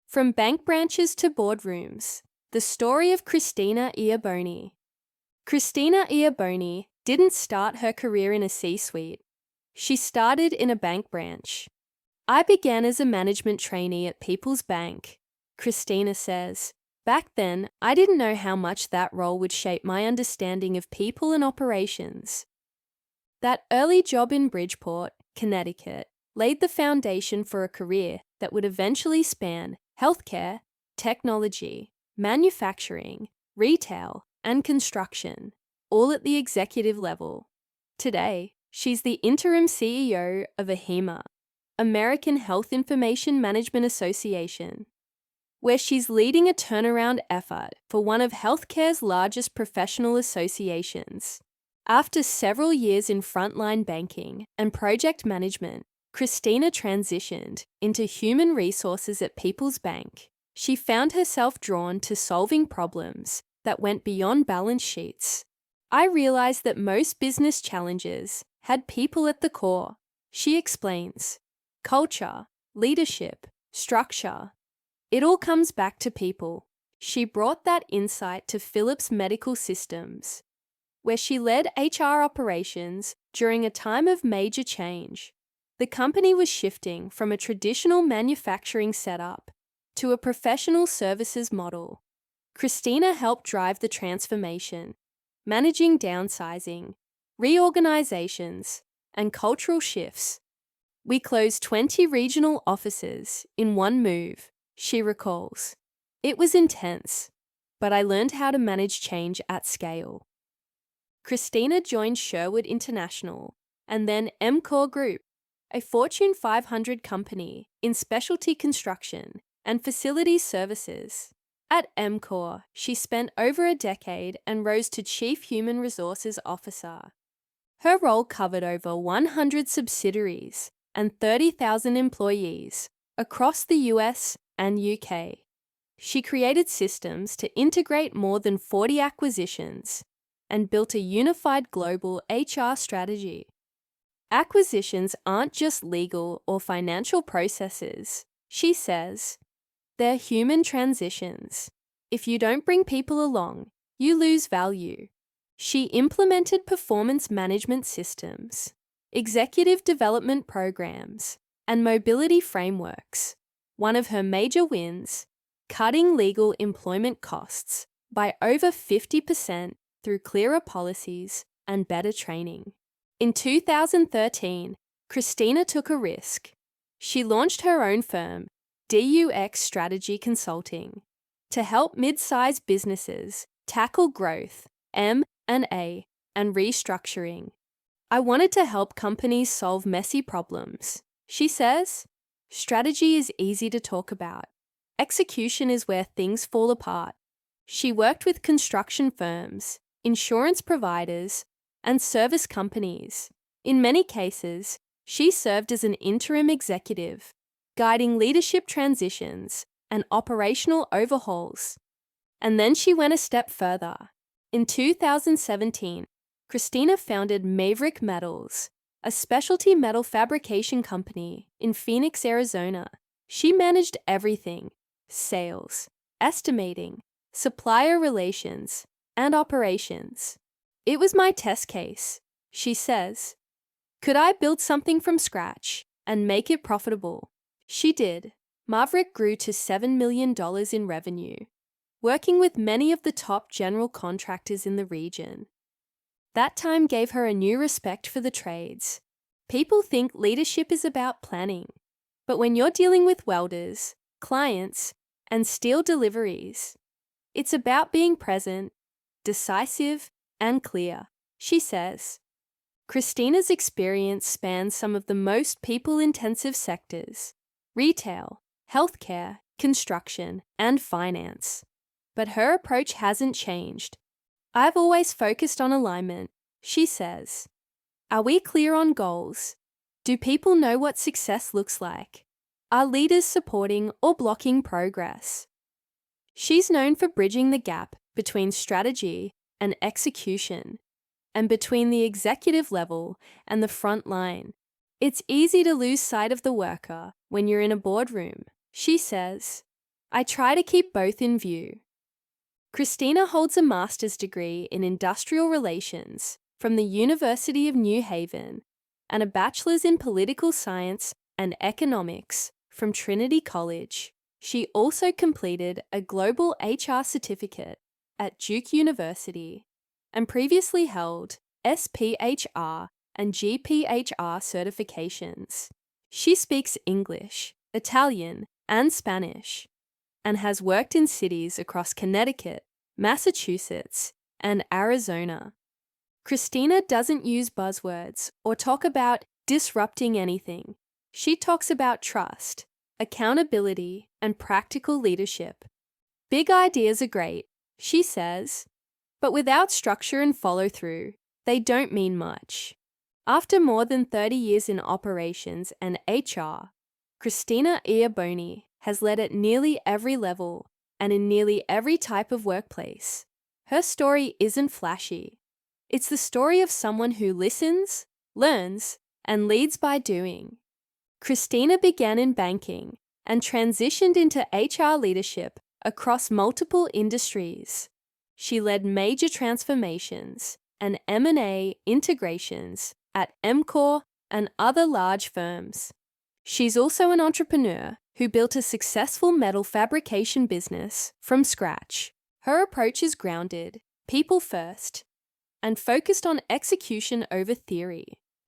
From bank branches to boardrooms, the story of Cristina Iaboni. Cristina Iaboni didn't start her career in a C-suite. She started in a bank branch. I began as a management trainee at People's Bank, Cristina says. Back then, I didn't know how much that role would shape my understanding of people and operations. That early job in Bridgeport, Connecticut, laid the foundation for a career that would eventually span healthcare, technology, manufacturing, retail, and construction, all at the executive level. Today, she's the Interim CEO of AHIMA, American Health Information Management Association, where she's leading a turnaround effort for one of healthcare's largest professional associations. After several years in frontline banking and project management, Cristina transitioned into human resources at People's Bank. She found herself drawn to solving problems that went beyond balance sheets. I realized that most business challenges had people at the core, she explains. Culture, leadership, structure. It all comes back to people. She brought that insight to Philips Medical Systems, where she led HR operations during a time of major change. The company was shifting from a traditional manufacturing setup to a professional services model. Cristina helped drive the transformation, managing downsizing, reorganizations, and cultural shifts. We closed 20 regional offices in one move, she recalls. It was intense, but I learned how to manage change at scale. Cristina joined Sherwood International and then EMCOR Group, a Fortune 500 company in specialty construction and facility services. At EMCOR, she spent over a decade and rose to Chief Human Resources Officer. Her role covered over 100 subsidiaries and 30,000 employees across the US and UK. She created systems to integrate more than 40 acquisitions and built a unified global HR strategy. Acquisitions aren't just legal or financial processes, she says. They're human transitions. If you don't bring people along, you lose value. She implemented performance management systems, executive development programs, and mobility frameworks. One of her major wins, cutting legal employment costs by over 50% through clearer policies and better training. In 2013, Cristina took a risk. She launched her own firm, DUX Strategy Consulting, to help mid-sized businesses tackle growth, M&A, and restructuring. I wanted to help companies solve messy problems. She says, strategy is easy to talk about. Execution is where things fall apart. She worked with construction firms, insurance providers, and service companies. In many cases, she served as an interim executive, guiding leadership transitions and operational overhauls. And then she went a step further. In 2017, Cristina founded Maverick Metals, a specialty metal fabrication company in Phoenix, Arizona. She managed everything: sales, estimating, supplier relations, and operations. It was my test case, she says. Could I build something from scratch and make it profitable? She did. Maverick grew to $7 million in revenue, working with many of the top general contractors in the region. That time gave her a new respect for the trades. People think leadership is about planning, but when you're dealing with welders, clients, and steel deliveries, it's about being present, decisive, and clear, she says. Cristina's experience spans some of the most people-intensive sectors: retail, healthcare, construction, and finance. But her approach hasn't changed. I've always focused on alignment, she says. Are we clear on goals? Do people know what success looks like? Are leaders supporting or blocking progress? She's known for bridging the gap between strategy and execution, and between the executive level and the front line. It's easy to lose sight of the worker when you're in a boardroom, she says. I try to keep both in view. Cristina holds a master's degree in industrial relations from the University of New Haven and a bachelor's in political science and economics from Trinity College. She also completed a global HR certificate at Duke University and previously held SPHR and GPHR certifications. She speaks English, Italian, and Spanish, and has worked in cities across Connecticut, Massachusetts, and Arizona. Cristina doesn't use buzzwords or talk about disrupting anything. She talks about trust, accountability, and practical leadership. Big ideas are great, she says, but without structure and follow-through, they don't mean much. After more than 30 years in operations and HR, Cristina Iaboni has led at nearly every level and in nearly every type of workplace. Her story isn't flashy. It's the story of someone who listens, learns, and leads by doing. Cristina began in banking and transitioned into HR leadership across multiple industries. She led major transformations and M&A integrations at MCOR and other large firms. She's also an entrepreneur who built a successful metal fabrication business from scratch. Her approach is grounded, people first, and focused on execution over theory.